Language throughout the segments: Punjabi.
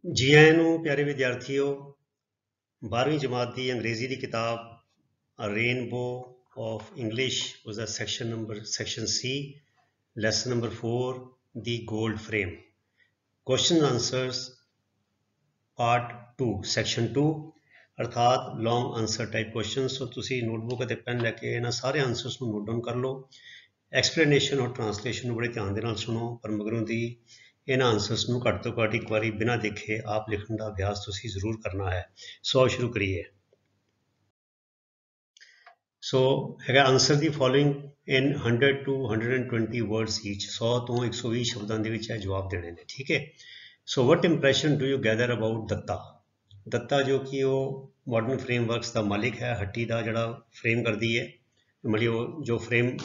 जी आए नूं प्यारे विद्यार्थियों, 12वीं जमात की अंग्रेजी की किताब A Rainbow of English was a section C, lesson number 4, the gold frame. Question answers part 2, section 2 अर्थात लॉन्ग आंसर टाइप क्वेश्चन। सो तुसी नोटबुक ਅਤੇ ਪੈਨ ਲੈ ਕੇ ਇਹਨਾਂ ਸਾਰੇ ਆਨਸਰਸ ਨੂੰ ਨੋਟ ਡਾਊਨ ਕਰ ਲਓ। ਐਕਸਪਲੇਨੇਸ਼ਨ और ट्रांसलेशन ਨੂੰ ਬੜੇ ਧਿਆਨ ਦੇ ਨਾਲ ਸੁਣੋ, ਪਰ ਮਗਰੋਂ ਦੀ ਇਹਨਾਂ ਆਨਸਰਸ ਨੂੰ ਘੱਟ ਤੋਂ ਘੱਟ ਇੱਕ ਵਾਰੀ ਬਿਨਾਂ ਦੇਖੇ ਆਪ ਲਿਖਣ ਦਾ ਅਭਿਆਸ ਤੁਸੀਂ ਜ਼ਰੂਰ ਕਰਨਾ ਹੈ। ਸੋ ਆਓ ਸ਼ੁਰੂ ਕਰੀਏ। ਸੋ ਹੈਗਾ answer the following in 100 to 120 words each. 100 ਤੋਂ 120 ਸ਼ਬਦਾਂ ਦੇ ਵਿੱਚ ਇਹ ਜਵਾਬ ਦੇਣੇ ਨੇ, ਠੀਕ ਹੈ। So what impression do you gather about Datta. Datta ਜੋ ਕਿ ਉਹ ਮਾਡਰਨ ਫਰੇਮਵਰਕਸ ਦਾ ਮਾਲਿਕ ਹੈ, ਹੱਟੀ ਦਾ ਜਿਹੜਾ ਫਰੇਮ ਕਰਦੀ ਹੈ, ਮਤਲਬ ਉਹ ਜੋ ਫਰੇਮ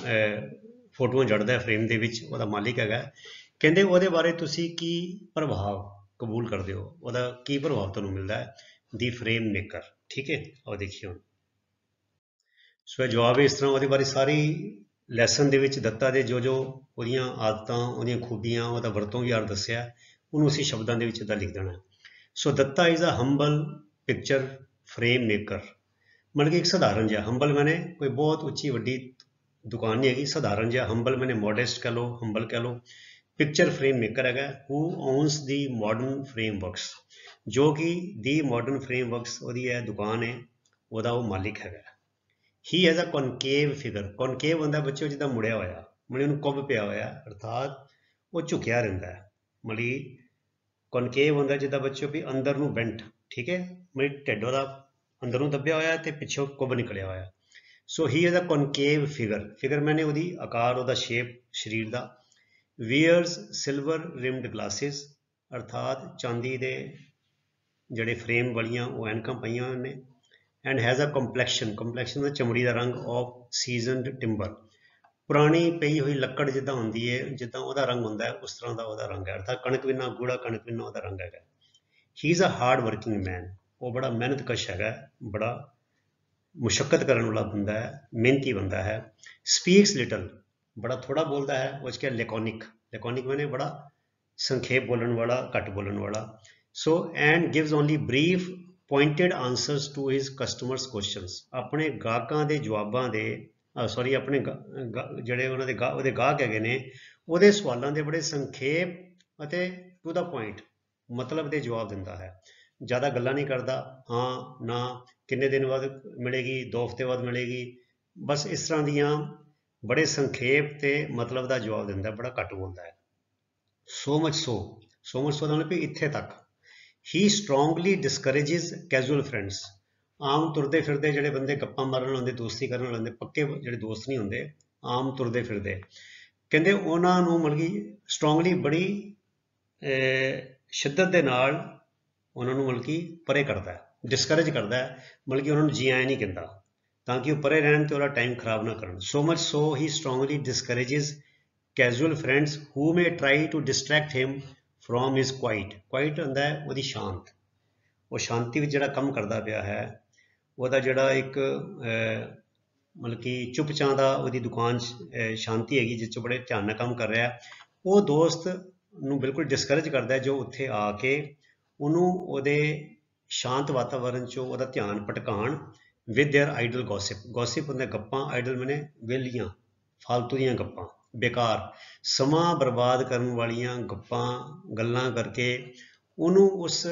ਫੋਟੋਆਂ ਜੜਦਾ ਫਰੇਮ ਦੇ ਵਿੱਚ, ਉਹਦਾ ਮਾਲਿਕ ਹੈਗਾ। ਕਹਿੰਦੇ ਉਹਦੇ ਬਾਰੇ ਤੁਸੀਂ ਕੀ ਪ੍ਰਭਾਵ ਕਬੂਲ ਕਰਦੇ ਹੋ, ਉਹਦਾ ਕੀ ਪ੍ਰਭਾਵ ਤੁਹਾਨੂੰ ਮਿਲਦਾ ਹੈ, ਦੀ ਫਰੇਮ ਮੇਕਰ, ਠੀਕ ਹੈ। ਆਓ ਦੇਖੀਏ ਹੁਣ। ਸੋ ਇਹ ਜਵਾਬ ਇਸ ਤਰ੍ਹਾਂ, ਉਹਦੇ ਬਾਰੇ ਸਾਰੀ ਲੈਸਨ ਦੇ ਵਿੱਚ ਦੱਤਾ ਦੇ ਜੋ ਉਹਦੀਆਂ ਆਦਤਾਂ, ਉਹਦੀਆਂ ਖੂਬੀਆਂ, ਉਹਦਾ ਵਰਤੋਂ ਵਿਹਾਰ ਦੱਸਿਆ, ਉਹਨੂੰ ਅਸੀਂ ਸ਼ਬਦਾਂ ਦੇ ਵਿੱਚ ਇੱਦਾਂ ਲਿਖ ਦੇਣਾ। So Datta is a humble picture frame maker, ਮਤਲਬ ਕਿ ਇੱਕ ਸਧਾਰਨ ਜਿਹਾ, ਹੰਬਲ ਮੈਨੇ ਕੋਈ ਬਹੁਤ ਉੱਚੀ ਵੱਡੀ ਦੁਕਾਨ ਨਹੀਂ ਹੈਗੀ, ਸਧਾਰਨ ਜਿਹਾ, ਹੰਬਲ ਮੈਨੇ ਮੋਡੈਸਟ ਕਹਿ ਲਓ, ਹੰਬਲ ਕਹਿ ਲਓ। ਪਿਕਚਰ ਫਰੇਮ ਮੇਕਰ ਹੈਗਾ, ਹੂ ਓਨਸ ਦੀ ਮਾਡਰਨ ਫਰੇਮਵਰਕਸ, ਜੋ ਕਿ ਦੀ ਮਾਡਰਨ ਫਰੇਮਵਰਕਸ ਉਹਦੀ ਹੈ ਦੁਕਾਨ ਹੈ, ਉਹਦਾ ਉਹ ਮਾਲਿਕ ਹੈਗਾ। ਹੀ ਹੈਜ਼ ਅ ਕਨਕੇਵ ਫਿਗਰ, ਕਨਕੇਵ ਹੁੰਦਾ ਬੱਚੇ ਜਿੱਦਾਂ ਮੁੜਿਆ ਹੋਇਆ, ਮਤਲਬ ਉਹਨੂੰ ਕੁੱਬ ਪਿਆ ਹੋਇਆ, ਅਰਥਾਤ ਉਹ ਝੁਕਿਆ ਰਹਿੰਦਾ ਹੈ। ਮਤਲਬ ਕਨਕੇਵ ਹੁੰਦਾ ਜਿੱਦਾਂ ਬੱਚੇ ਵੀ ਅੰਦਰ ਨੂੰ ਬੈਂਟ, ਠੀਕ ਹੈ, ਮਤਲਬ ਢਿੱਡ ਉਹਦਾ ਅੰਦਰ ਨੂੰ ਦੱਬਿਆ ਹੋਇਆ ਤੇ ਪਿੱਛੋਂ ਕੁੱਬ ਨਿਕਲਿਆ ਹੋਇਆ। So he has a concave figure, figure ਮੈਨੇ ਉਹਦੀ ਆਕਾਰ, ਉਹਦਾ ਸ਼ੇਪ ਸਰੀਰ ਦਾ। ਵੀਅਰਸ ਸਿਲਵਰ ਰਿਮਡ ਗਲਾਸਿਸ, ਅਰਥਾਤ ਚਾਂਦੀ ਦੇ ਜਿਹੜੇ ਫਰੇਮ ਵਾਲੀਆਂ ਉਹ ਐਨਕਾਂ ਪਈਆਂ ਹੋਈਆਂ ਨੇ। And has a complexion, complexion ਦਾ ਚਮੜੀ ਦਾ ਰੰਗ ਆਫ ਸੀਜ਼ਨਡ ਟਿੰਬਰ, ਪੁਰਾਣੀ ਪਈ ਹੋਈ ਲੱਕੜ ਜਿੱਦਾਂ ਹੁੰਦੀ ਹੈ, ਜਿੱਦਾਂ ਉਹਦਾ ਰੰਗ ਹੁੰਦਾ ਹੈ ਉਸ ਤਰ੍ਹਾਂ ਦਾ ਉਹਦਾ ਰੰਗ ਹੈ, ਅਰਥਾਤ ਕਣਕ ਵਿੰਨਾ, ਗੂੜਾ ਕਣਕ ਵਿੰਨਾ ਉਹਦਾ ਰੰਗ ਹੈਗਾ। He is a hard working man, ਉਹ ਬੜਾ ਮਿਹਨਤਕਸ਼ ਹੈਗਾ, ਬੜਾ ਮੁਸ਼ੱਕਤ ਕਰਨ ਵਾਲਾ ਬੰਦਾ ਹੈ, ਮਿਹਨਤੀ ਬੰਦਾ ਹੈ। ਸਪੀਕਸ ਲਿਟਲ, ਬੜਾ ਥੋੜਾ ਬੋਲਦਾ ਹੈ, ਉਹ 'ਚ ਕਿਹਾ ਲੈਕੋਨਿਕ, ਲੈਕੋਨਿਕ ਮੈਨੇ ਬੜਾ ਸੰਖੇਪ ਬੋਲਣ ਵਾਲਾ, ਘੱਟ ਬੋਲਣ ਵਾਲਾ। So and gives only brief pointed answers to his customers questions, ਆਪਣੇ ਗਾਹਕਾਂ ਦੇ ਜਵਾਬਾਂ ਦੇ ਸੌਰੀ ਆਪਣੇ ਜਿਹੜੇ ਉਹਨਾਂ ਦੇ ਉਹਦੇ ਗਾਹਕ ਹੈਗੇ ਨੇ, ਉਹਦੇ ਸਵਾਲਾਂ ਦੇ ਬੜੇ ਸੰਖੇਪ ਅਤੇ ਟੂ ਦਾ ਪੁਆਇੰਟ, ਮਤਲਬ ਦੇ ਜਵਾਬ ਦਿੰਦਾ ਹੈ। ਜ਼ਿਆਦਾ ਗੱਲਾਂ ਨਹੀਂ ਕਰਦਾ, ਹਾਂ ਨਾ, ਕਿੰਨੇ ਦਿਨ ਬਾਅਦ ਮਿਲੇਗੀ, 2 ਹਫ਼ਤੇ ਬਾਅਦ ਮਿਲੇਗੀ, ਬਸ ਇਸ ਤਰ੍ਹਾਂ ਦੀਆਂ ਬੜੇ ਸੰਖੇਪ ਤੇ ਮਤਲਬ ਦਾ ਜਵਾਬ ਦਿੰਦਾ, ਬੜਾ ਘੱਟ ਬੋਲਦਾ ਹੈ। ਸੋ ਮਚ ਸੋ ਦਾ ਮਤਲਬ ਵੀ ਇੱਥੇ ਤੱਕ। ਹੀ ਸਟਰੋਂਗਲੀ ਡਿਸਕਰੇਜਿਸ ਕੈਜੂਅਲ ਫਰੈਂਡਸ, ਆਮ ਤੁਰਦੇ ਫਿਰਦੇ ਜਿਹੜੇ ਬੰਦੇ ਗੱਪਾਂ ਮਾਰਨ ਹੁੰਦੇ, ਦੋਸਤੀ ਕਰਨ ਵਾਲੇ ਹੁੰਦੇ, ਪੱਕੇ ਜਿਹੜੇ ਦੋਸਤ ਨਹੀਂ ਹੁੰਦੇ, ਆਮ ਤੁਰਦੇ ਫਿਰਦੇ, ਕਹਿੰਦੇ ਉਹਨਾਂ ਨੂੰ ਮਤਲਬ ਕਿ ਸਟਰੋਂਗਲੀ ਬੜੀ ਸ਼ਿੱਦਤ ਦੇ ਨਾਲ ਉਹਨਾਂ ਨੂੰ ਮਤਲਬ ਕਿ ਪਰੇ ਕਰਦਾ, ਡਿਸਕਰੇਜ ਕਰਦਾ, ਮਤਲਬ ਕਿ ਉਹਨਾਂ ਨੂੰ ਜੀ ਆਇਆਂ ਨਹੀਂ ਕਹਿੰਦਾ, ਤਾਂ ਕਿ ਉਹ ਪਰੇ ਰਹਿਣ ਤੇ ਉਹਦਾ ਟਾਈਮ ਖਰਾਬ ਨਾ ਕਰਨ। So much so he strongly discourages casual friends who may try to distract him from his quiet, quiet ਹੁੰਦਾ ਹੈ ਉਹਦੀ ਸ਼ਾਂਤ, ਉਹ ਸ਼ਾਂਤੀ ਵਿੱਚ ਜਿਹੜਾ ਕੰਮ ਕਰਦਾ ਪਿਆ ਹੈ, ਉਹਦਾ ਜਿਹੜਾ ਇੱਕ ਮਤਲਬ ਕਿ ਚੁੱਪਚਾਂ ਦਾ ਉਹਦੀ ਦੁਕਾਨ 'ਚ ਸ਼ਾਂਤੀ ਹੈਗੀ, ਜਿਸ 'ਚ ਬੜੇ ਧਿਆਨ ਨਾਲ ਕੰਮ ਕਰ ਰਿਹਾ, ਉਹ ਦੋਸਤ ਨੂੰ ਬਿਲਕੁਲ ਡਿਸਕਰੇਜ ਕਰਦਾ ਜੋ ਉੱਥੇ ਆ ਕੇ ਉਹਨੂੰ ਉਹਦੇ ਸ਼ਾਂਤ ਵਾਤਾਵਰਨ 'ਚੋਂ ਉਹਦਾ ਧਿਆਨ ਭਟਕਾਉਣ। With their idle gossip, gossip ਹੁੰਦਾ ਗੱਪਾਂ, ਆਈਡਲ ਮੈਨੇ ਵਿਹਲੀਆਂ ਫਾਲਤੂ ਦੀਆਂ ਗੱਪਾਂ, ਬੇਕਾਰ ਸਮਾਂ ਬਰਬਾਦ ਕਰਨ ਵਾਲੀਆਂ ਗੱਲਾਂ ਕਰਕੇ ਉਹਨੂੰ ਉਸ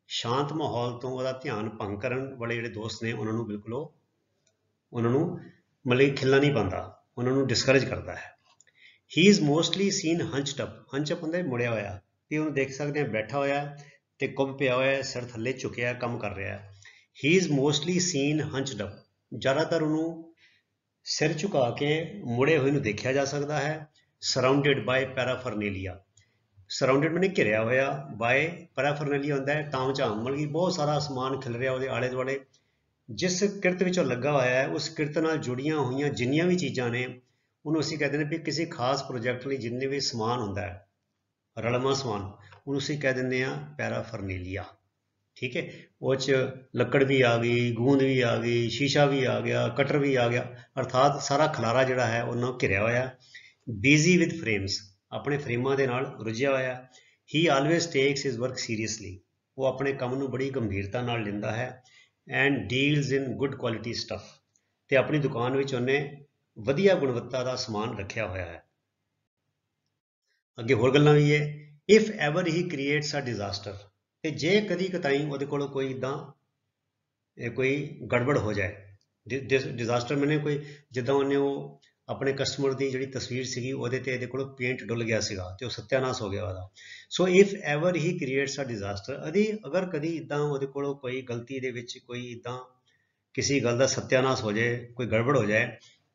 ਸ਼ਾਂਤ ਮਾਹੌਲ ਤੋਂ ਉਹਦਾ ਧਿਆਨ ਭੰਗ ਕਰਨ ਵਾਲੇ ਜਿਹੜੇ ਦੋਸਤ ਨੇ, ਉਹਨਾਂ ਨੂੰ ਬਿਲਕੁਲ ਉਹਨਾਂ ਨੂੰ ਮਤਲਬ ਖਿੱਲਾ ਨਹੀਂ ਪਾਉਂਦਾ, ਉਹਨਾਂ ਨੂੰ ਡਿਸਕਰੇਜ ਕਰਦਾ ਹੈ। He is mostly seen hunched up, hunch up ਹੁੰਦਾ ਮੁੜਿਆ ਹੋਇਆ, ਵੀ ਉਹਨੂੰ ਦੇਖ ਸਕਦੇ ਹਾਂ ਬੈਠਾ ਹੋਇਆ ਤੇ ਕੁੱਬ ਪਿਆ ਹੋਇਆ, ਸਿਰ ਥੱਲੇ ਝੁਕਿਆ ਕੰਮ ਕਰ ਰਿਹਾ। He is mostly seen hunched up, ਜ਼ਿਆਦਾਤਰ ਉਹਨੂੰ ਸਿਰ ਝੁਕਾ ਕੇ ਮੁੜੇ ਹੋਏ ਨੂੰ ਦੇਖਿਆ ਜਾ ਸਕਦਾ ਹੈ। ਸਰਾਊਂਡਡ ਬਾਏ ਪੈਰਾਫਰਨੇਲੀਆ, ਸਰਾਊਂਡਡ ਮੈਨੇ ਘਿਰਿਆ ਹੋਇਆ, ਬਾਏ ਪੈਰਾਫਰਨੇਲੀਆ ਹੁੰਦਾ ਹੈ ਤਾਮ ਝਾਮ, ਮਤਲਬ ਕਿ ਬਹੁਤ ਸਾਰਾ ਸਮਾਨ ਖਿਲ ਰਿਹਾ ਉਹਦੇ ਆਲੇ ਦੁਆਲੇ, ਜਿਸ ਕਿਰਤ ਵਿੱਚ ਉਹ ਲੱਗਾ ਹੋਇਆ ਹੈ, ਉਸ ਕਿਰਤ ਨਾਲ ਜੁੜੀਆਂ ਹੋਈਆਂ ਜਿੰਨੀਆਂ ਵੀ ਚੀਜ਼ਾਂ ਨੇ, ਉਹਨੂੰ ਅਸੀਂ ਕਹਿੰਦੇ ਨੇ ਵੀ ਕਿਸੇ ਖਾਸ ਪ੍ਰੋਜੈਕਟ ਲਈ ਜਿੰਨੇ ਵੀ ਸਮਾਨ ਹੁੰਦਾ ਹੈ, ਰਲਵਾਂ ਸਮਾਨ, ਉਹਨੂੰ ਅਸੀਂ ਕਹਿ ਦਿੰਦੇ ਹਾਂ ਪੈਰਾਫਰਨੇਲੀਆ, ਠੀਕ ਹੈ। ਉਹ 'ਚ ਲੱਕੜ ਵੀ ਆ ਗਈ, ਗੂੰਦ ਵੀ ਆ ਗਈ, ਸ਼ੀਸ਼ਾ ਵੀ ਆ ਗਿਆ, ਕਟਰ ਵੀ ਆ ਗਿਆ, ਅਰਥਾਤ ਸਾਰਾ ਖਲਾਰਾ ਜਿਹੜਾ ਹੈ ਉਹਨਾਂ ਘਿਰਿਆ ਹੋਇਆ। ਬਿਜ਼ੀ ਵਿਦ ਫਰੇਮਸ, ਆਪਣੇ ਫਰੇਮਾਂ ਦੇ ਨਾਲ ਰੁੱਝਿਆ ਹੋਇਆ। He always takes his work seriously, वो अपने काम नूं बड़ी गंभीरता नाल लैंदा है and deals in good quality stuff ते अपनी दुकान विच उन्हें वधिया गुणवत्ता दा समान रखिया होया है। ਅੱਗੇ ਹੋਰ ਗੱਲਾਂ ਵੀ ਹੈ if ever he creates a disaster ਤੇ ਜੇ ਕਦੀ ਕਤਾਈ ਉਹਦੇ ਕੋਲ ਕੋਈ ਇਦਾਂ ਕੋਈ ਗੜਬੜ ਹੋ ਜਾਏ ਡਿਜ਼ਾਸਟਰ ਮੈਨੇ ਕੋਈ ਜਿੱਦਾਂ ਉਹਨੇ ਉਹ ਆਪਣੇ ਕਸਟਮਰ ਦੀ ਜਿਹੜੀ ਤਸਵੀਰ ਸੀਗੀ ਉਹਦੇ ਤੇ ਇਹਦੇ ਕੋਲ ਪੇਂਟ ਡੁੱਲ ਗਿਆ ਸੀਗਾ ਤੇ ਉਹ ਸਤਿਆਨਾਸ਼ ਹੋ ਗਿਆ ਉਹਦਾ। So if ever he creates a disaster ਅਗਰ ਕਦੀ ਇਦਾਂ ਉਹਦੇ ਕੋਲ ਕੋਈ ਗਲਤੀ ਦੇ ਵਿੱਚ ਕੋਈ ਇਦਾਂ ਕਿਸੇ ਗੱਲ ਦਾ ਸਤਿਆਨਾਸ਼ ਹੋ ਜਾਏ ਕੋਈ ਗੜਬੜ ਹੋ ਜਾਏ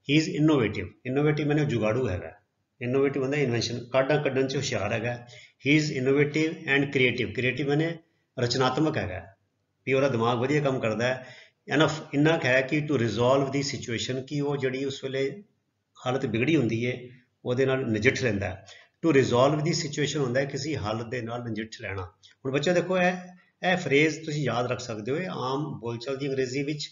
ਹੀ ਇਜ਼ ਇਨੋਵੇਟਿਵ ਮੈਨੇ ਜੁਗਾੜੂ ਹੈਗਾ। इनोवेटिव होंगे इन्वेंशन काढ़ा कढ़न च होशियार है। He is innovative and creative मैंने रचनात्मक है भी वह दिमाग वधिया काम करता है। इनफ इन्ना है कि टू रिजोल्व दी सिचुएशन कि वो जी उस वेले हालत बिगड़ी होंगी है वो नजिठ लेंदा है। टू रिजोल्व दी सिचुएशन होंदा है किसी हालत के नाल नजिठ लैना। हुण बच्चों देखो यह फ्रेज तुसीं याद रख सकते हो आम बोलचाल की अंग्रेजी विच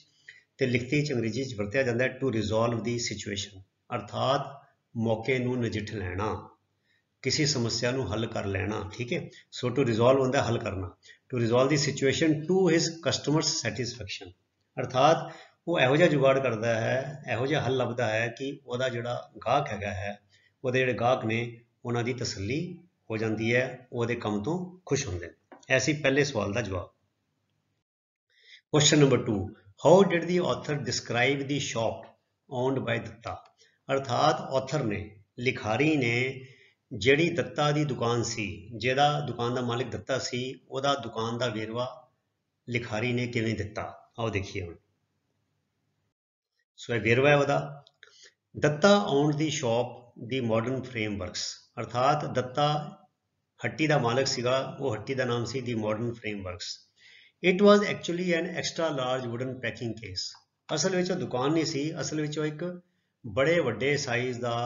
ते लिखती अंग्रेजी वरत्या जाता है। टू रिजोल्व दी सिचुएशन अर्थात मौके नूं नजिठ लैना किसी समस्या नूं हल कर लेना। ठीक है। सो टू रिजोल्व होंदा हल करना। To resolve the situation to his customers satisfaction अर्थात वो इहो जिहा जुगाड़ करता है इहो जिहा हल लभदा है कि वह जिहड़ा गाहक हैगा है वो जिहड़े गाहक ने उन्हां दी तसल्ली हो जाती है वो काम तो खुश होंदे। ऐसी पहले सवाल का जवाब। Question number 2 how did the author describe the shop owned by Datta अर्थात ऑथर ने लिखारी ने ਜਿਹੜੀ दत्ता ਦੀ दुकान सी ਜਿਹਦਾ दुकान का मालिक दत्ता सी ਉਹਦਾ दुकान का वेरवा लिखारी ने किवें दिता आओ देखिए ਹੁਣ। सो वेरवा है ਉਹਦਾ Datta owned the shop the modern frameworks अर्थात दत्ता हट्टी का मालिक सीगा वो हट्टी का नाम सी the modern frameworks. It was actually an extra large wooden packing case असल में दुकान नहीं सी असल में एक बड़े वड्डे साइज़ का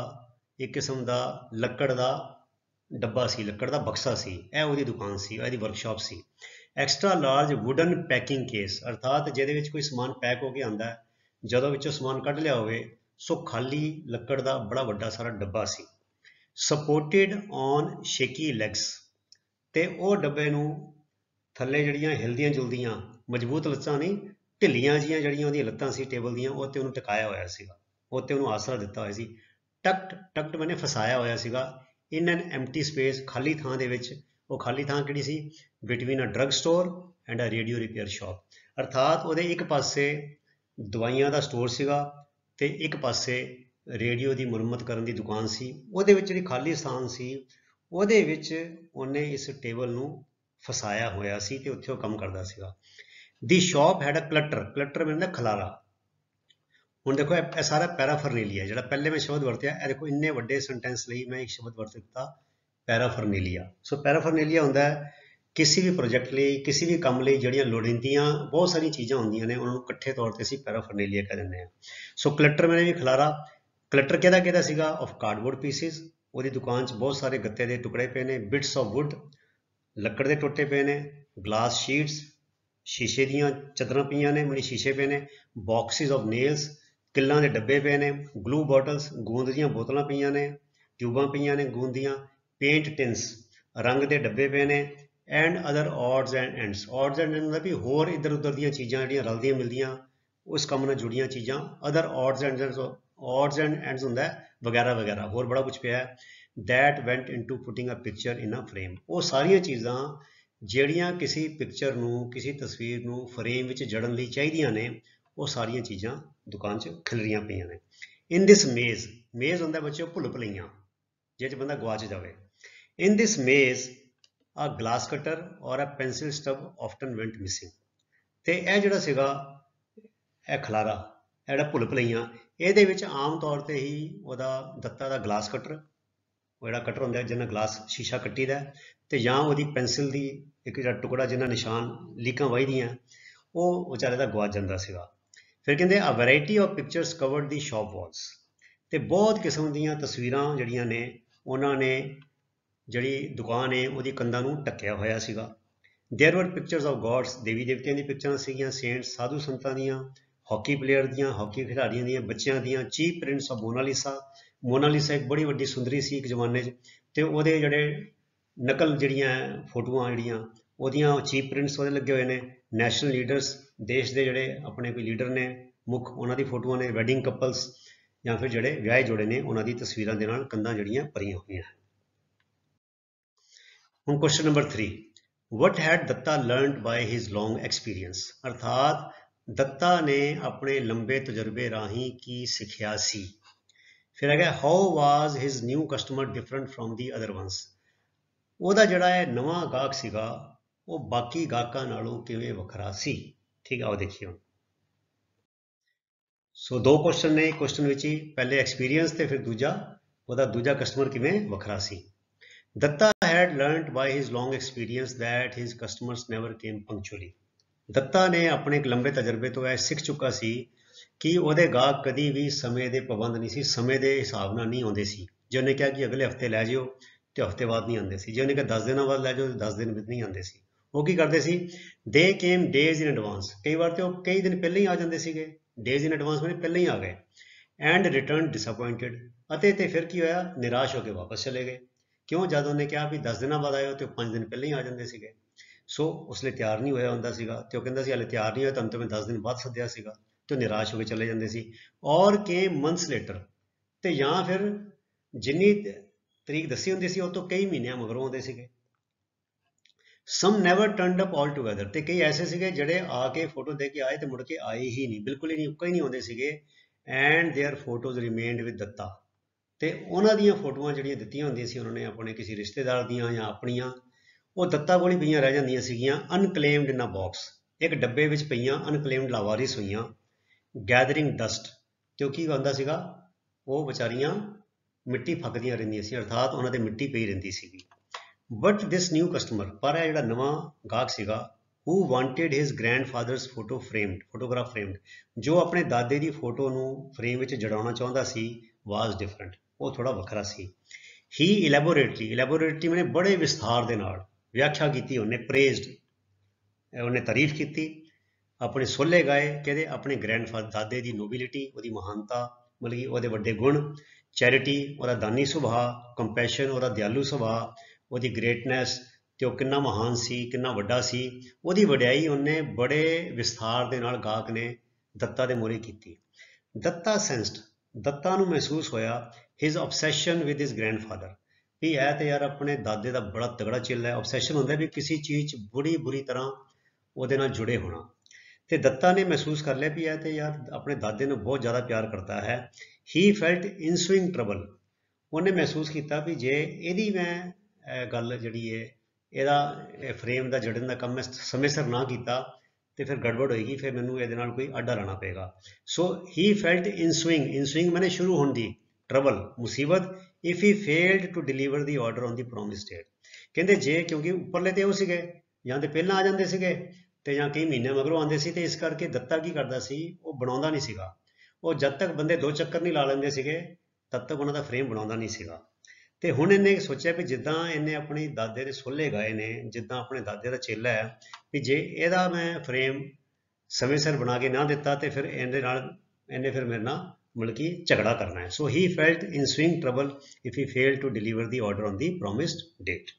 एक किस्म का लक्कड़ का डब्बा सी लक्कड़ का बक्सा सी यह उसकी दुकान सी यह वर्कशॉप सी। Extra large wooden packing case अर्थात जिहदे विच कोई समान पैक होकर आंदा है जदों विचों समान कढ़ लिया होवे सो खाली लक्कड़ का बड़ा वड्डा सारा डब्बा सी सपोर्टेड ऑन शेकी लैग्स ते वो डब्बे नूं थल्ले जड़ियां हिलदियां जुलदियां मजबूत लत्तां नहीं ढिलियां जिहियां जड़ियां उहदियां लत्तां सी टेबल दियां उत्ते उहनूं टिकाया होया सीगा उत्ते उहनूं आसरा दिता होया सी। टक्ट मैंने फसाया होया सीगा इन एन एम्प्टी स्पेस खाली थां दे विच वो खाली थां किहड़ी सी between a drug store and a radio repair shop अर्थात उहदे एक पासे दवाइयां दा स्टोर सीगा ते एक पासे रेडियो की मुरम्मत करन दी दुकान सी। उहदे विच जिहड़ी खाली स्थान सी उहदे विच उहने इस टेबल नूं फसाया होया सी ते उत्थे ओह काम करदा सीगा। The shop had a clutter मैंने खलारा। ਹੁਣ देखो यह सारा पैराफरनेलिया जो पहले मैं शब्द वरत्या देखो इन्ने वड्डे सेंटेंस लिए मैं एक शब्द वरत दिता पैराफरनेलिया। सो पैराफरनेलिया होंदा है किसी भी प्रोजेक्ट लिए किसी भी काम लिए जड़ियाँ लोड़ींदियां बहुत सारी चीज़ां होंदियां ने उन्होंने इकट्ठे तौर पर असीं पैराफरनेलिया कह दिंदे हां। सो क्लटर मैंने भी खिलारा क्लटर किहदा सीगा ऑफ कार्डबोर्ड पीसिस उसकी दुकान च बहुत सारे गत्ते के टुकड़े पे ने बिट्स ऑफ वुड लकड़ के टोटे पे ने ग्लास शीट्स शीशे दियाँ चदरां पईयां ने मतलब शीशे पे ने बॉक्सिस ऑफ नेल्स किल्लां दे डब्बे पे ने ग्लू बॉटल्स गूंद दियां बोतलां पईयां ने ट्यूबां पईयां ने गूंद दियां पेंट टिन्स रंग के डब्बे पे ने and other odds and ends मतलब भी होर इधर उधर दियां चीज़ां जिहड़ियां रलदियां मिलदियां उस काम नाल जुड़ियां चीज़ां अदर ऑड्स एंड एंड्स हुंदा वगैरह वगैरह होर बड़ा कुछ पिया that went into putting a picture in a frame. वो सारियां चीज़ां जिहड़ियां किसी पिक्चर नूं किसी तस्वीर नूं फ्रेम विच जड़न लई चाहीदियां ने वो सारियां चीज़ां दुकान च खिलरियां पईयां ने। इन दिस मेज़ होंदा बच्चों भुल भुलैया जिस बंदा गवाच जाए। इन दिस मेज़ अ ग्लास कटर और a pencil stub often went missing ते यह जिहड़ा सीगा यह खलारा जिहड़ा भुल भुलैया ਇਹਦੇ ਵਿੱਚ आम तौर पर ही ਉਹਦਾ दत्ता का ग्लास कटर वो जिहड़ा कटर होंदा जिन्हें ग्लास शीशा कट्टी दा ते जां ਉਹਦੀ पेंसिल की एक जिहड़ा टुकड़ा जिन्हें निशान लीकां वाही दियां वो विचारे दा गवाच जांदा सीगा। फिर कहते आ variety of pictures covered the shop walls ते बहुत किस्म दीयां तस्वीरां जड़ियां ने उन्होंने जड़ी दुकान है वो कंधां नूं ढक्किया होया सीगा। There were pictures of gods देवी देवतियां दी पिक्चरां सीगियां सेंट्स साधु संतां दीयां हॉकी प्लेयर दियां हॉकी खिडारियां दीयां बच्चियां दीयां चीप प्रिंट्स ऑफ मोनालिसा एक बड़ी वड्डी सुंदरी सी एक जमाने च ते ओहदे जड़े नकल जड़ियां फोटोआं जड़ियां ਉਹਦੀਆਂ ਚੀਪ ਪ੍ਰਿੰਟਸ ਉਹਦੇ ਲੱਗੇ ਹੋਏ ਨੇ। ਨੈਸ਼ਨਲ ਲੀਡਰਸ, ਦੇਸ਼ ਦੇ ਜਿਹੜੇ ਆਪਣੇ ਕੋਈ ਲੀਡਰ ਨੇ ਮੁੱਖ, ਉਹਨਾਂ ਦੀ ਫੋਟੋਆਂ ਨੇ। ਵੈਡਿੰਗ ਕਪਲਸ ਜਾਂ ਫਿਰ ਜਿਹੜੇ ਵਿਆਹੇ ਜੋੜੇ ਨੇ ਉਹਨਾਂ ਦੀ ਤਸਵੀਰਾਂ ਦੇ ਨਾਲ ਕੰਧਾਂ ਜਿਹੜੀਆਂ ਭਰੀਆਂ ਹੋਈਆਂ। ਹੁਣ question number 3, what had Datta learned by his long experience, ਅਰਥਾਤ ਦੱਤਾ ਨੇ ਆਪਣੇ ਲੰਬੇ ਤਜਰਬੇ ਰਾਹੀਂ ਕੀ ਸਿੱਖਿਆ ਸੀ। ਫਿਰ ਹੈਗਾ how was his new customer different from the other ones, ਉਹਦਾ ਜਿਹੜਾ ਇਹ ਨਵਾਂ ਗਾਹਕ ਸੀਗਾ ਉਹ ਬਾਕੀ ਗਾਹਕਾਂ ਨਾਲੋਂ ਕਿਵੇਂ ਵੱਖਰਾ ਸੀ। ਠੀਕ ਆ, ਉਹ ਦੇਖੀਏ ਹੁਣ। ਸੋ ਦੋ ਕੁਐਸਚਨ ਨੇ ਕੁਐਸਚਨ ਵਿੱਚ ਹੀ, ਪਹਿਲੇ ਐਕਸਪੀਰੀਅੰਸ ਤੇ ਫਿਰ ਦੂਜਾ ਉਹਦਾ ਦੂਜਾ ਕਸਟਮਰ ਕਿਵੇਂ ਵੱਖਰਾ ਸੀ। Dutta had learnt by his long experience that his customers never came punctually, Dutta ਨੇ ਆਪਣੇ ਇੱਕ ਲੰਬੇ ਤਜਰਬੇ ਤੋਂ ਇਹ ਸਿੱਖ ਚੁੱਕਾ ਸੀ ਕਿ ਉਹਦੇ ਗਾਹਕ ਕਦੀ ਵੀ ਸਮੇਂ ਦੇ ਪਾਬੰਦ ਨਹੀਂ ਸੀ, ਸਮੇਂ ਦੇ ਹਿਸਾਬ ਨਾਲ ਨਹੀਂ ਆਉਂਦੇ ਸੀ। ਜੇ ਉਹਨੇ ਕਿਹਾ ਕਿ ਅਗਲੇ ਹਫਤੇ ਲੈ ਜਿਓ ਤੇ ਹਫਤੇ ਬਾਅਦ ਨਹੀਂ ਆਉਂਦੇ ਸੀ। ਜੇ ਉਹਨੇ ਕਿਹਾ 10 ਦਿਨਾਂ ਬਾਅਦ ਲੈ ਜਾਓ ਤੇ 10 ਦਿਨ ਵਿੱਚ ਨਹੀਂ ਆਉਂਦੇ ਸੀ। ਉਹ ਕੀ ਕਰਦੇ ਸੀ, ਦੇ ਕੇਮ ਡੇਜ਼ ਇਨ ਐਡਵਾਂਸ, ਕਈ ਵਾਰ ਤੇ ਉਹ ਕਈ ਦਿਨ ਪਹਿਲਾਂ ਹੀ ਆ ਜਾਂਦੇ ਸੀਗੇ। ਡੇਜ਼ ਇਨ ਐਡਵਾਂਸ ਮੈਨੇ ਪਹਿਲਾਂ ਹੀ ਆ ਗਏ। ਐਂਡ ਰਿਟਰਨ ਡਿਸਅਪੁਆਇੰਟਡ, ਅਤੇ ਤੇ ਫਿਰ ਕੀ ਹੋਇਆ, ਨਿਰਾਸ਼ ਹੋ ਕੇ ਵਾਪਸ ਚਲੇ ਗਏ। ਕਿਉਂ, ਜਦ ਉਹਨੇ ਕਿਹਾ ਵੀ 10 ਦਿਨਾਂ ਬਾਅਦ ਆਇਓ ਤੇ 5 ਦਿਨ ਪਹਿਲਾਂ ਹੀ ਆ ਜਾਂਦੇ ਸੀਗੇ। ਸੋ ਉਸ ਲਈ ਤਿਆਰ ਨਹੀਂ ਹੋਇਆ ਹੁੰਦਾ ਸੀਗਾ ਤੇ ਉਹ ਕਹਿੰਦਾ ਸੀ ਹਾਲੇ ਤਿਆਰ ਨਹੀਂ ਹੋਇਆ, ਤੁਹਾਨੂੰ ਤਾਂ ਮੈਂ 10 ਦਿਨ ਬਾਅਦ ਸੱਦਿਆ ਸੀਗਾ, ਤੇ ਉਹ ਨਿਰਾਸ਼ ਹੋ ਕੇ ਚਲੇ ਜਾਂਦੇ ਸੀ। ਔਰ ਕੇਮ ਮੰਥਸ ਲੇਟਰ, ਤੇ ਜਾਂ ਫਿਰ ਜਿੰਨੀ ਤਰੀਕ ਦੱਸੀ ਹੁੰਦੀ ਸੀ ਉਹ ਤੋਂ ਕਈ ਮਹੀਨਿਆਂ ਮਗਰੋਂ ਆਉਂਦੇ ਸੀਗੇ। ਸਮ ਨੈਵਰ ਟਰਨਡ ਅਪ ਆਲ ਟੂਗੇਦਰ, ਤੇ ਕਈ ਐਸੇ ਸੀਗੇ ਜਿਹੜੇ ਆ ਕੇ ਫੋਟੋ ਦੇ ਕੇ ਆਏ ਤੇ ਮੁੜ ਕੇ ਆਏ ਹੀ ਨਹੀਂ, ਬਿਲਕੁਲ ਹੀ ਨਹੀਂ, ਉੱਕਾ ਹੀ ਨਹੀਂ ਆਉਂਦੇ ਸੀਗੇ। And their photos remained with Datta, ਤੇ ਉਹਨਾਂ ਦੀਆਂ ਫੋਟੋਆਂ ਜਿਹੜੀਆਂ ਦਿੱਤੀਆਂ ਹੁੰਦੀਆਂ ਸੀ ਉਹਨਾਂ ਨੇ ਆਪਣੇ ਕਿਸੇ ਰਿਸ਼ਤੇਦਾਰ ਦੀਆਂ ਜਾਂ ਆਪਣੀਆਂ, ਉਹ ਦੱਤਾ ਕੋਲ ਹੀ ਪਈਆਂ ਰਹਿ ਜਾਂਦੀਆਂ ਸੀਗੀਆਂ। ਅਨਕਲੇਮਡ ਇਨ ਅ ਬਾਕਸ, ਇੱਕ ਡੱਬੇ ਵਿੱਚ ਪਈਆਂ, ਅਨਕਲੇਮਡ ਲਾਵਾਰਿਸ ਹੋਈਆਂ। ਗੈਦਰਿੰਗ ਡਸਟ, ਤੇ ਉਹ ਕੀ ਹੁੰਦਾ ਸੀਗਾ, ਉਹ ਵਿਚਾਰੀਆਂ ਮਿੱਟੀ ਫੱਕਦੀਆਂ ਰਹਿੰਦੀਆਂ ਸੀ, ਅਰਥਾਤ ਉਹਨਾਂ 'ਤੇ ਮਿੱਟੀ ਪਈ ਰਹਿੰਦੀ ਸੀਗੀ। ਬਟ ਦਿਸ ਨਿਊ ਕਸਟਮਰ, ਪਰ ਇਹ ਜਿਹੜਾ ਨਵਾਂ ਗਾਹਕ ਸੀਗਾ, who wanted his grandfather's photo framed, photograph framed, ਜੋ ਆਪਣੇ ਦਾਦੇ ਦੀ ਫੋਟੋ ਨੂੰ ਫਰੇਮ ਵਿੱਚ ਜੜਾਉਣਾ ਚਾਹੁੰਦਾ ਸੀ, was different, ਉਹ ਥੋੜਾ ਵੱਖਰਾ ਸੀ। he elaborately ਮੈਨੇ ਬੜੇ ਵਿਸਥਾਰ ਦੇ ਨਾਲ ਵਿਆਖਿਆ ਕੀਤੀ, ਉਹਨੇ praised, ਉਹਨੇ ਤਾਰੀਫ ਕੀਤੀ, ਆਪਣੇ ਸੋਲੇ ਗਾਏ, ਕਿਹਦੇ, ਆਪਣੇ ਗ੍ਰੈਂਡਫਾਦਰ ਦਾਦੇ ਦੀ ਨੋਬਿਲਿਟੀ, ਉਹਦੀ ਮਹਾਨਤਾ, ਮਤਲਬ ਕਿ ਉਹਦੇ ਵੱਡੇ ਗੁਣ, ਚੈਰਿਟੀ, ਉਹਦਾ ਦਾਨੀ ਸੁਭਾਅ, ਕੰਪੈਸ਼ਨ, ਉਹਦਾ ਦਿਆਲੂ ਸੁਭਾਅ, ਉਹਦੀ ਗ੍ਰੇਟਨੈਸ, ਤੇ ਉਹ ਕਿੰਨਾ ਮਹਾਨ ਸੀ, ਕਿੰਨਾ ਵੱਡਾ ਸੀ, ਉਹਦੀ ਵਡਿਆਈ ਉਹਨੇ ਬੜੇ ਵਿਸਥਾਰ ਦੇ ਨਾਲ ਗਾਹਕ ਨੇ ਦੱਤਾ ਦੇ ਮੂਹਰੇ ਕੀਤੀ। ਦੱਤਾ ਸੈਂਸਡ, ਦੱਤਾ ਨੂੰ ਮਹਿਸੂਸ ਹੋਇਆ, his obsession with his grandfather, ਵੀ ਇਹ ਤੇ ਯਾਰ ਆਪਣੇ ਦਾਦੇ ਦਾ ਬੜਾ ਤਗੜਾ ਚਿੱਲ ਹੈ। obsession ਹੁੰਦਾ ਵੀ ਕਿਸੇ ਚੀਜ਼ 'ਚ ਬੜੀ ਬੁਰੀ ਤਰ੍ਹਾਂ ਉਹਦੇ ਨਾਲ ਜੁੜੇ ਹੋਣਾ, ਤੇ ਦੱਤਾ ਨੇ ਮਹਿਸੂਸ ਕਰ ਲਿਆ ਵੀ ਇਹ ਤੇ ਯਾਰ ਆਪਣੇ ਦਾਦੇ ਨੂੰ ਬਹੁਤ ਜ਼ਿਆਦਾ ਪਿਆਰ ਕਰਦਾ ਹੈ। he felt ensuing trouble, ਉਹਨੇ ਮਹਿਸੂਸ ਕੀਤਾ ਵੀ ਜੇ ਇਹਦੀ ਮੈਂ ਗੱਲ ਜਿਹੜੀ ਹੈ, ਇਹਦਾ ਫਰੇਮ ਦਾ ਜੜਨ ਦਾ ਕੰਮ ਮੈਂ ਸਮੇਂ ਸਿਰ ਨਾ ਕੀਤਾ ਤੇ ਫਿਰ ਗੜਬੜ ਹੋਏਗੀ, ਫਿਰ ਮੈਨੂੰ ਇਹਦੇ ਨਾਲ ਕੋਈ ਆਡਾ ਲਾਣਾ ਪਏਗਾ। ਸੋ he felt ensuing ਮੈਨੇ ਸ਼ੁਰੂ ਹੋਣ ਦੀ, ਟਰਬਲ ਮੁਸੀਬਤ, if he failed to deliver the order on the promised date, ਕਹਿੰਦੇ ਜੇ, ਕਿਉਂਕਿ ਉੱਪਰਲੇ ਤੇ ਉਹ ਸੀਗੇ, ਜਾਂ ਤੇ ਪਹਿਲਾਂ ਆ ਜਾਂਦੇ ਸੀਗੇ ਤੇ ਜਾਂ ਕਈ ਮਹੀਨੇ ਮਗਰੋਂ ਆਉਂਦੇ ਸੀ, ਤੇ ਇਸ ਕਰਕੇ ਦੱਤਾ ਕੀ ਕਰਦਾ ਸੀ, ਉਹ ਬਣਾਉਂਦਾ ਨਹੀਂ ਸੀਗਾ। ਉਹ ਜਦ ਤੱਕ ਬੰਦੇ 2 ਚੱਕਰ ਨਹੀਂ ਲਾ ਲੈਂਦੇ ਸੀਗੇ ਤਦ ਤੱਕ ਉਹਨਾਂ ਦਾ ਫਰੇਮ ਬਣਾਉਂਦਾ ਨਹੀਂ ਸੀਗਾ। ਤੇ ਹੁਣ ਇਹਨੇ ਸੋਚਿਆ ਵੀ ਜਿੱਦਾਂ ਇਹਨੇ ਆਪਣੀ ਦਾਦੇ ਦੇ ਸੋਲੇ ਗਾਏ ਨੇ, ਜਿੱਦਾਂ ਆਪਣੇ ਦਾਦੇ ਦਾ ਚੇਲਾ ਹੈ, ਵੀ ਜੇ ਇਹਦਾ ਮੈਂ ਫਰੇਮ ਸਮੇਂ ਸਿਰ ਬਣਾ ਕੇ ਨਾ ਦਿੱਤਾ ਤੇ ਫਿਰ ਇਹਨੇ ਫਿਰ ਮੇਰੇ ਨਾਲ ਮਤਲਬ ਕਿ ਝਗੜਾ ਕਰਨਾ ਹੈ। ਸੋ ਹੀ felt ensuing trouble if he failed to deliver the order on the promised date.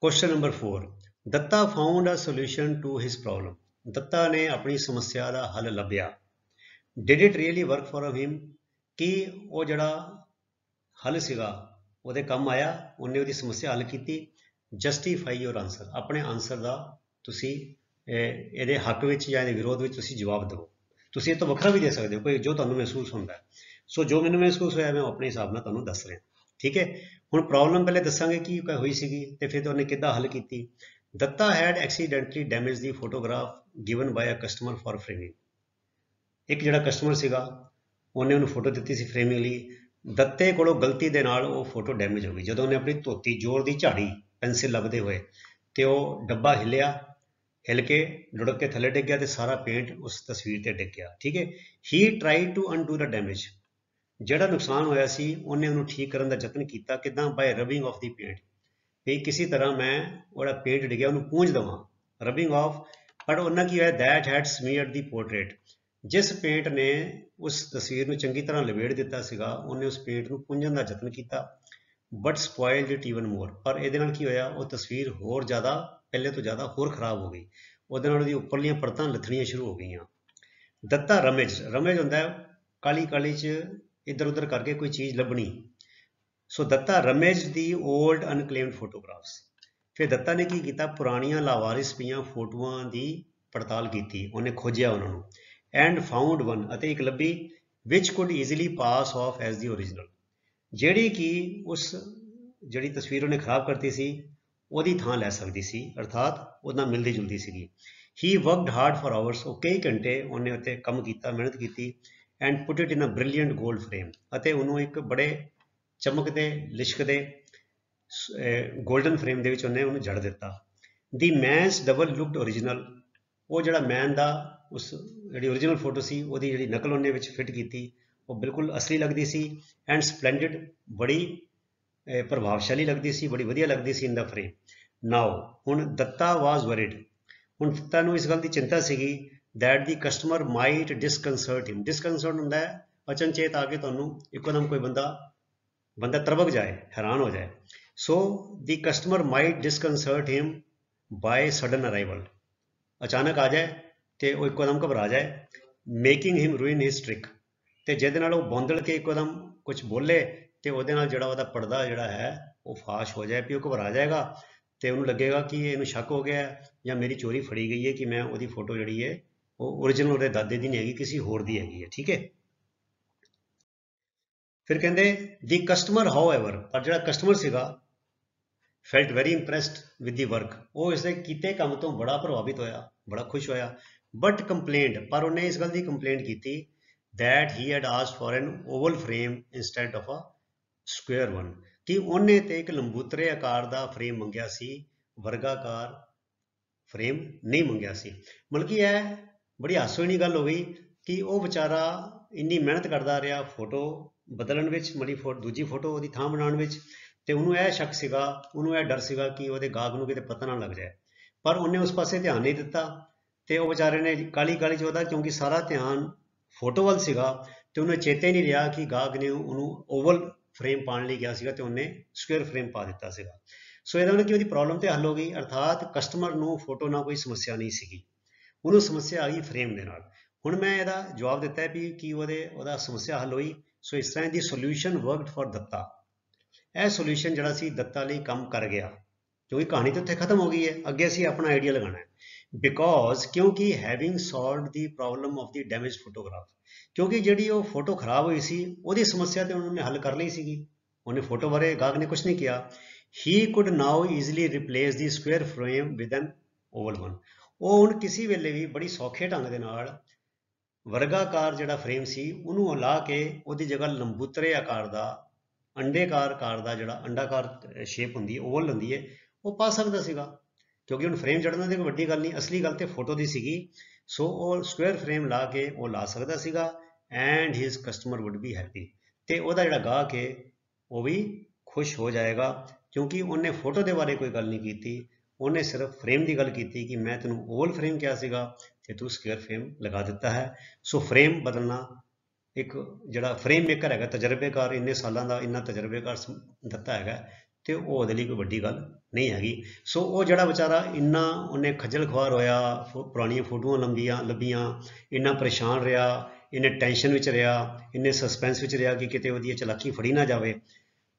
Question number 4, Datta found a solution to his problem, Datta ਨੇ ਆਪਣੀ ਸਮੱਸਿਆ ਦਾ ਹੱਲ ਲੱਭਿਆ। Did it really work for him, ਕਿ ਉਹ ਜਿਹੜਾ ਹੱਲ ਸੀਗਾ ਉਹਦੇ ਕੰਮ ਆਇਆ, ਉਹਨੇ ਉਹਦੀ ਸਮੱਸਿਆ ਹੱਲ ਕੀਤੀ। ਜਸਟੀਫਾਈ ਯੋਰ ਆਨਸਰ, ਆਪਣੇ ਆਨਸਰ ਦਾ ਤੁਸੀਂ ਇਹਦੇ ਹੱਕ ਵਿੱਚ ਜਾਂ ਇਹਦੇ ਵਿਰੋਧ ਵਿੱਚ ਤੁਸੀਂ ਜਵਾਬ ਦਿਓ। ਤੁਸੀਂ ਇਹ ਤੋਂ ਵੱਖਰਾ ਵੀ ਦੇ ਸਕਦੇ ਹੋ, ਕੋਈ ਜੋ ਤੁਹਾਨੂੰ ਮਹਿਸੂਸ ਹੁੰਦਾ। ਸੋ ਜੋ ਮੈਨੂੰ ਮਹਿਸੂਸ ਹੋਇਆ ਮੈਂ ਆਪਣੇ ਹਿਸਾਬ ਨਾਲ ਤੁਹਾਨੂੰ ਦੱਸ ਰਿਹਾ, ਠੀਕ ਹੈ। ਹੁਣ ਪ੍ਰੋਬਲਮ ਪਹਿਲੇ ਦੱਸਾਂਗੇ ਕੀ ਹੋਈ ਸੀਗੀ ਤੇ ਫਿਰ ਉਹਨੇ ਕਿੱਦਾਂ ਹੱਲ ਕੀਤੀ। Datta had accidentally damage the photograph given by a customer for framing, ਇੱਕ ਜਿਹੜਾ ਕਸਟਮਰ ਸੀਗਾ ਉਹਨੇ ਉਹਨੂੰ ਫੋਟੋ ਦਿੱਤੀ ਸੀ ਫਰੇਮਿੰਗ ਲਈ, ਦੱਤੇ ਕੋਲੋਂ ਗਲਤੀ ਦੇ ਨਾਲ ਉਹ ਫੋਟੋ ਡੈਮੇਜ ਹੋ ਗਈ। ਜਦੋਂ ਉਹਨੇ ਆਪਣੀ ਧੋਤੀ ਜ਼ੋਰ ਦੀ ਝਾੜੀ ਪੈਨਸਿਲ ਲੱਭਦੇ ਹੋਏ ਤੇ ਉਹ ਡੱਬਾ ਹਿੱਲਿਆ, ਹਿੱਲ ਕੇ ਲੁੜਕ ਕੇ ਥੱਲੇ ਡਿੱਗ ਗਿਆ ਤੇ ਸਾਰਾ ਪੇਂਟ ਉਸ ਤਸਵੀਰ ਤੇ ਡਿੱਗ ਗਿਆ, ਠੀਕ ਹੈ। He tried to undo the damage, ਜਿਹੜਾ ਨੁਕਸਾਨ ਹੋਇਆ ਸੀ ਉਹਨੇ ਉਹਨੂੰ ਠੀਕ ਕਰਨ ਦਾ ਯਤਨ ਕੀਤਾ। ਕਿੱਦਾਂ, ਬਾਈ ਰਬਿੰਗ ਆਫ ਦੀ ਪੇਂਟ, ਵੀ ਕਿਸੇ ਤਰ੍ਹਾਂ ਮੈਂ ਉਹਦਾ ਪੇਂਟ ਡਿੱਗਿਆ ਉਹਨੂੰ ਪੂੰਝ ਦੇਵਾਂ, ਰਬਿੰਗ ਆਫ। ਪਰ ਉਹਨਾਂ ਕੀ ਹੋਇਆ, ਦੈਟ ਹੈਡ ਸਮੀਅਰਡ ਦੀ ਪੋਰਟਰੇਟ, ਜਿਸ ਪੇਂਟ ਨੇ ਉਸ ਤਸਵੀਰ ਨੂੰ ਚੰਗੀ ਤਰ੍ਹਾਂ ਲਵੇੜ ਦਿੱਤਾ ਸੀਗਾ ਉਹਨੇ ਉਸ ਪੇਂਟ ਨੂੰ ਪੂੰਝਣ ਦਾ ਯਤਨ ਕੀਤਾ। ਬਟ ਸਪੋਇਲਡ ਇਟ ਈਵਨ ਮੋਰ। ਪਰ ਇਹਦੇ ਨਾਲ ਕੀ ਹੋਇਆ, ਉਹ ਤਸਵੀਰ ਹੋਰ ਜ਼ਿਆਦਾ ਪਹਿਲੇ ਤੋਂ ਜ਼ਿਆਦਾ ਹੋਰ ਖਰਾਬ ਹੋ ਗਈ, ਉਹਦੇ ਨਾਲ ਉਹਦੀ ਉੱਪਰਲੀਆਂ ਪਰਤਾਂ ਲੱਥਣੀਆਂ ਸ਼ੁਰੂ ਹੋ ਗਈਆਂ। ਦੱਤਾ ਰਮੇਜ, ਰਮੇਜ ਹੁੰਦਾ ਕਾਲੀ ਕਾਲੀ 'ਚ ਇੱਧਰ ਉੱਧਰ ਕਰਕੇ ਕੋਈ ਚੀਜ਼ ਲੱਭਣੀ। ਸੋ ਦੱਤਾ ਰਮੇਜ ਦੀ ਓਲਡ ਅਨਕਲੇਮਡ ਫੋਟੋਗ੍ਰਾਫਸ। ਫਿਰ ਦੱਤਾ ਨੇ ਕੀ ਕੀਤਾ, ਪੁਰਾਣੀਆਂ ਲਾਵਾਰਿਸ ਪਈਆਂ ਫੋਟੋਆਂ ਦੀ ਪੜਤਾਲ ਕੀਤੀ, ਉਹਨੇ ਖੋਜਿਆ ਉਹਨਾਂ ਨੂੰ। ਐਂਡ ਫਾਊਂਡ ਵਨ, ਅਤੇ ਇੱਕ ਲੱਭੀ, which could easily pass off as the original, ਜਿਹੜੀ ਕਿ ਉਸ ਜਿਹੜੀ ਤਸਵੀਰ ਉਹਨੇ ਖਰਾਬ ਕਰਤੀ ਸੀ ਉਹਦੀ ਥਾਂ ਲੈ ਸਕਦੀ ਸੀ, ਅਰਥਾਤ ਉਹਦੇ ਨਾਲ ਮਿਲਦੀ ਜੁਲਦੀ ਸੀਗੀ। He worked hard for hours, ਉਹ ਕਈ ਘੰਟੇ ਉਹਨੇ ਉੱਤੇ ਕੰਮ ਕੀਤਾ, ਮਿਹਨਤ ਕੀਤੀ। And put it in a brilliant gold frame, ਅਤੇ ਉਹਨੂੰ ਇੱਕ ਬੜੇ ਚਮਕਦੇ ਲਿਸ਼ਕਦੇ ਗੋਲਡਨ ਫਰੇਮ ਦੇ ਵਿੱਚ ਉਹਨੂੰ ਜੜ ਦਿੱਤਾ। ਦੀ ਮੈਨਸ ਡਬਲ ਲੁਕਡ ਓਰੀਜਨਲ, ਉਹ ਜਿਹੜਾ ਮੈਨ ਦਾ ਉਸ ਜਿਹੜੀ ਓਰੀਜਨਲ ਫੋਟੋ ਸੀ ਉਹਦੀ ਜਿਹੜੀ ਨਕਲ ਉਹਨੇ ਵਿੱਚ ਫਿੱਟ ਕੀਤੀ, ਉਹ ਬਿਲਕੁਲ ਅਸਲੀ ਲੱਗਦੀ ਸੀ। ਐਂਡ ਸਪਲੈਂਡਿਡ, ਬੜੀ ਪ੍ਰਭਾਵਸ਼ਾਲੀ ਲੱਗਦੀ ਸੀ, ਬੜੀ ਵਧੀਆ ਲੱਗਦੀ ਸੀ ਇਨ ਦਾ ਫਰੇਮ। ਨਾਓ, ਹੁਣ ਦੱਤਾ ਵਾਜ਼ ਵਰਿਡ, ਹੁਣ ਦੱਤਾ ਨੂੰ ਇਸ ਗੱਲ ਦੀ ਚਿੰਤਾ ਸੀਗੀ ਦੈਟ ਦੀ ਕਸਟਮਰ ਮਾਈਟ ਡਿਸਕਨਸਰਟ ਹਿਮ। ਡਿਸਕਨਸਰਟ ਹੁੰਦਾ ਹੈ ਅਚਨਚੇਤ ਆ ਕੇ ਤੁਹਾਨੂੰ ਇੱਕੋਦਮ ਕੋਈ ਬੰਦਾ ਤਰਬਕ ਜਾਏ, ਹੈਰਾਨ ਹੋ ਜਾਏ। ਸੋ ਦੀ ਕਸਟਮਰ ਮਾਈਟ ਡਿਸਕਨਸਰਟ ਹਿਮ ਬਾਏ ਸਡਨ ਅਰਾਈਵਲ, ਅਚਾਨਕ ਆ ਜਾਏ ਤੇ ਉਹ ਇੱਕੋਦਮ ਘਬਰਾ ਜਾਏ। ਮੇਕਿੰਗ ਹਿਮ ਰੂਇਨ ਹਿਸ ਟ੍ਰਿਕ, ਤੇ ਜਿਹਦੇ ਨਾਲ ਉਹ ਬੌਂਦਲ ਕੇ ਇੱਕੋਦਮ ਕੁਝ ਬੋਲੇ ਤੇ ਉਹਦੇ ਨਾਲ ਜਿਹੜਾ ਉਹਦਾ ਪਰਦਾ ਜਿਹੜਾ ਹੈ ਉਹ ਫਾਸ਼ ਹੋ ਜਾਏ, ਵੀ ਉਹ ਘਬਰਾ ਜਾਏਗਾ ਤੇ ਉਹਨੂੰ ਲੱਗੇਗਾ ਕਿ ਇਹਨੂੰ ਸ਼ੱਕ ਹੋ ਗਿਆ ਜਾਂ ਮੇਰੀ ਚੋਰੀ ਫੜੀ ਗਈ ਹੈ, ਕਿ ਮੈਂ ਉਹਦੀ ਫੋਟੋ ਜਿਹੜੀ ਹੈ ਉਹ ਓਰੀਜਨਲ ਉਹਦੇ ਦਾਦੇ ਦੀ ਨਹੀਂ ਹੈਗੀ, ਕਿਸੇ ਹੋਰ ਦੀ ਹੈਗੀ ਹੈ। ਠੀਕ ਹੈ। ਫਿਰ ਕਹਿੰਦੇ ਦੀ ਕਸਟਮਰ ਹਾਊਐਵਰ, ਪਰ ਜਿਹੜਾ ਕਸਟਮਰ ਸੀਗਾ felt very impressed with the work, ਉਹ ਇਸਦੇ ਕੀਤੇ ਕੰਮ ਤੋਂ ਬੜਾ ਪ੍ਰਭਾਵਿਤ ਹੋਇਆ, ਬੜਾ ਖੁਸ਼ ਹੋਇਆ। ਬਟ ਕੰਪਲੇਂਟ, ਪਰ ਉਹਨੇ ਇਸ ਗੱਲ ਦੀ ਕੰਪਲੇਂਟ ਕੀਤੀ that he had asked for an oval frame instead of a square one, ਕਿ ਉਹਨੇ ਤੇ ਇੱਕ ਲੰਬੂਤਰੇ ਆਕਾਰ ਦਾ ਫਰੇਮ ਮੰਗਿਆ ਸੀ, ਵਰਗਾਕਾਰ ਫਰੇਮ ਨਹੀਂ ਮੰਗਿਆ ਸੀ। ਮਤਲਬ ਕਿ ਇਹ ਬੜੀ ਹਾਸੋਹੀਣੀ ਗੱਲ ਹੋ ਗਈ ਕਿ ਉਹ ਵਿਚਾਰਾ ਇੰਨੀ ਮਿਹਨਤ ਕਰਦਾ ਰਿਹਾ ਫੋਟੋ ਬਦਲਣ ਵਿੱਚ, ਦੂਜੀ ਫੋਟੋ ਉਹਦੀ ਥਾਂ ਬਣਾਉਣ ਵਿੱਚ, ਤੇ ਉਹਨੂੰ ਇਹ ਸ਼ੱਕ ਸੀਗਾ, ਉਹਨੂੰ ਇਹ ਡਰ ਸੀਗਾ ਕਿ ਉਹਦੇ ਗਾਹਕ ਨੂੰ ਕਿਤੇ ਪਤਾ ਨਾ ਲੱਗ ਜਾਏ, ਪਰ ਉਹਨੇ ਉਸ ਪਾਸੇ ਧਿਆਨ ਨਹੀਂ ਦਿੱਤਾ। ਤੇ ਉਹ ਵਿਚਾਰੇ ਨੇ ਕਾਲੀ ਕਾਲੀ 'ਚ ਉਹਦਾ, ਕਿਉਂਕਿ ਸਾਰਾ ਧਿਆਨ ਫੋਟੋ ਵੱਲ ਸੀਗਾ, ਤੇ ਉਹਨੂੰ ਚੇਤੇ ਨਹੀਂ ਰਿਹਾ ਕਿ ਗਾਹਕ ਨੇ ਉਹਨੂੰ ਓਵਲ ਫਰੇਮ ਪਾਉਣ ਲਈ ਕਿਹਾ ਸੀਗਾ ਤੇ ਉਹਨੇ ਸਕੁਅਰ ਫਰੇਮ ਪਾ ਦਿੱਤਾ ਸੀਗਾ। ਸੋ ਇਹਦਾ ਮਤਲਬ ਕਿ ਉਹਦੀ ਪ੍ਰੋਬਲਮ ਤੇ ਹੱਲ ਹੋ ਗਈ, ਅਰਥਾਤ ਕਸਟਮਰ ਨੂੰ ਫੋਟੋ ਨਾਲ ਕੋਈ ਸਮੱਸਿਆ ਨਹੀਂ ਸੀਗੀ, ਉਹਨੂੰ ਸਮੱਸਿਆ ਆ ਗਈ ਫਰੇਮ ਦੇ ਨਾਲ। ਹੁਣ ਮੈਂ ਇਹਦਾ ਜਵਾਬ ਦਿੱਤਾ ਹੈ ਵੀ ਕਿ ਉਹਦਾ ਸਮੱਸਿਆ ਹੱਲ ਹੋਈ। ਸੋ ਇਸ ਤਰ੍ਹਾਂ ਦੀ ਸੋਲਿਊਸ਼ਨ ਵਰਕਡ ਫॉर ਦੱਤਾ, ਇਹ ਸੋਲਿਊਸ਼ਨ ਜਿਹੜਾ ਸੀ ਦੱਤਾ ਲਈ ਕੰਮ ਕਰ ਗਿਆ, ਕਿਉਂਕਿ ਕਹਾਣੀ ਤਾਂ ਉੱਥੇ ਖਤਮ ਹੋ ਗਈ ਹੈ, ਅੱਗੇ ਅਸੀਂ ਆਪਣਾ ਆਈਡੀਆ ਲਗਾਉਣਾ ਹੈ। ਬਿਕੋਜ਼, ਕਿਉਂਕਿ having solved the problem of the damage photograph, ਕਿਉਂਕਿ ਜਿਹੜੀ ਉਹ ਫੋਟੋ ਖਰਾਬ ਹੋਈ ਸੀ ਉਹਦੀ ਸਮੱਸਿਆ ਤੇ ਉਹਨੇ ਹੱਲ ਕਰ ਲਈ ਸੀਗੀ, ਉਹਨੇ ਫੋਟੋ ਬਾਰੇ ਗਾਹਕ ਨੇ ਕੁਝ ਨਹੀਂ ਕਿਹਾ। ਹੀ could now easily replace the square frame with N oval one, ਉਹ ਹੁਣ ਕਿਸੇ ਵੇਲੇ ਵੀ ਬੜੀ ਸੌਖੇ ਢੰਗ ਦੇ ਨਾਲ ਵਰਗਾਕਾਰ ਜਿਹੜਾ ਫਰੇਮ ਸੀ ਉਹਨੂੰ ਲਾ ਕੇ ਉਹਦੀ ਜਗ੍ਹਾ ਲੰਬੂਤਰੇ ਆਕਾਰ ਦਾ, ਅੰਡੇਕਾਰ ਆਕਾਰ ਦਾ, ਜਿਹੜਾ ਅੰਡਾਕਾਰ ਸ਼ੇਪ ਹੁੰਦੀ ਹੈ, ਓਵਲ ਹੁੰਦੀ ਹੈ, ਉਹ ਪਾ ਸਕਦਾ ਸੀਗਾ, ਕਿਉਂਕਿ ਹੁਣ ਫਰੇਮ ਜੜਨਾ ਦੀ ਕੋਈ ਵੱਡੀ ਗੱਲ ਨਹੀਂ, ਅਸਲੀ ਗੱਲ ਤੇ ਫੋਟੋ ਦੀ ਸੀਗੀ। ਸੋ ਉਹ ਸਕੁਅਰ ਫਰੇਮ ਲਾ ਕੇ ਉਹ ਲਾ ਸਕਦਾ ਸੀਗਾ, and his customer wood be happy, ਤੇ ਉਹਦਾ ਜਿਹੜਾ ਗਾਹਕ ਹੈ ਉਹ ਵੀ ਖੁਸ਼ ਹੋ ਜਾਏਗਾ, ਕਿਉਂਕਿ ਉਹਨੇ ਫੋਟੋ ਦੇ ਬਾਰੇ ਕੋਈ ਗੱਲ ਨਹੀਂ ਕੀਤੀ, ਉਹਨੇ ਸਿਰਫ ਫਰੇਮ ਦੀ ਗੱਲ ਕੀਤੀ ਕਿ ਮੈਂ ਤੈਨੂੰ ਓਵਲ ਫਰੇਮ ਕਿਹਾ ਸੀਗਾ ਤੇ ਤੂੰ ਸਕੁਅਰ ਫਰੇਮ ਲਗਾ ਦਿੱਤਾ ਹੈ। ਸੋ ਫਰੇਮ ਬਦਲਣਾ, ਇੱਕ ਜਿਹੜਾ ਫਰੇਮ ਮੇਕਰ ਹੈਗਾ ਤਜਰਬੇਕਾਰ, ਇੰਨੇ ਸਾਲਾਂ ਦਾ ਇੰਨਾ ਤਜਰਬੇਕਾਰ ਦਿੱਤਾ ਹੈਗਾ, ਤੇ ਉਹ ਉਹਦੇ ਲਈ ਕੋਈ ਵੱਡੀ ਗੱਲ ਨਹੀਂ ਹੈਗੀ। ਸੋ ਉਹ ਜਿਹੜਾ ਵਿਚਾਰਾ ਇੰਨਾ ਉਹਨੇ ਖੱਜਲ ਖੁਆਰ ਹੋਇਆ, ਪੁਰਾਣੀਆਂ ਫੋਟੋਆਂ ਲੱਭੀਆਂ, ਇੰਨਾ ਪਰੇਸ਼ਾਨ ਰਿਹਾ, ਇੰਨੇ ਟੈਨਸ਼ਨ ਵਿੱਚ ਰਿਹਾ, ਇੰਨੇ ਸਸਪੈਂਸ ਵਿੱਚ ਰਿਹਾ ਕਿ ਕਿਤੇ ਉਹਦੀ ਚਲਾਕੀ ਫੜੀ ਨਾ ਜਾਵੇ,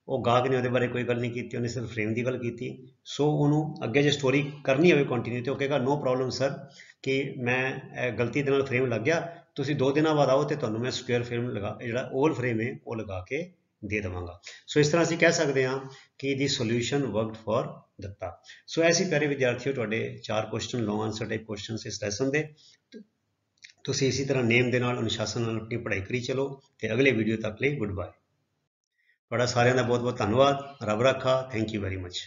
ਉਹ ਗਾਹਕ ਨੇ ਉਹਦੇ ਬਾਰੇ ਕੋਈ ਗੱਲ ਨਹੀਂ ਕੀਤੀ, ਉਹਨੇ ਸਿਰਫ ਫਰੇਮ ਦੀ ਗੱਲ ਕੀਤੀ। ਸੋ ਉਹਨੂੰ ਅੱਗੇ ਜੇ ਸਟੋਰੀ ਕਰਨੀ ਹੋਵੇ ਕੰਟੀਨਿਊ, ਤੇ ਉਹ ਕਹੇਗਾ ਨੋ ਪ੍ਰੋਬਲਮ ਸਰ, ਕਿ ਮੈਂ ਗਲਤੀ ਦੇ ਨਾਲ ਫਰੇਮ ਲੱਗ ਗਿਆ, ਤੁਸੀਂ 2 ਦਿਨਾਂ ਬਾਅਦ ਆਓ ਤੇ ਤੁਹਾਨੂੰ ਮੈਂ ਸਕੁਅਰ ਫਰੇਮ ਜਿਹੜਾ ਓਵਲ ਫਰੇਮ ਹੈ ਉਹ ਲਗਾ ਕੇ ਦੇ ਦੇਵਾਂਗਾ। ਸੋ ਇਸ ਤਰ੍ਹਾਂ ਅਸੀਂ ਕਹਿ ਸਕਦੇ ਹਾਂ ਕਿ ਦੀ ਸੋਲਿਊਸ਼ਨ ਵਰਕਡ ਫॉर ਦੱਤਾ। ਸੋ ਐਸੀ ਪਿਆਰੇ ਵਿਦਿਆਰਥੀਓ, ਤੁਹਾਡੇ 4 ਕੁਐਸਚਨ ਲੌਂਗ ਆਨਸਰ ਟਾਈਪ ਕੁਐਸਚਨ ਇਸ ਲੈਸਨ ਦੇ, ਤੁਸੀਂ ਇਸੇ ਤਰ੍ਹਾਂ ਨੇਮ ਦੇ ਨਾਲ, ਅਨੁਸ਼ਾਸਨ ਨਾਲ ਆਪਣੀ ਪੜ੍ਹਾਈ ਕਰੀ ਚਲੋ, ਤੇ ਅਗਲੇ ਵੀਡੀਓ ਤੱਕ ਲਈ ਗੁੱਡ ਬਾਏ। ਤੁਹਾਡਾ ਸਾਰਿਆਂ ਦਾ ਬਹੁਤ ਬਹੁਤ ਧੰਨਵਾਦ। ਰੱਬ ਰਾਖਾ। Thank you very much.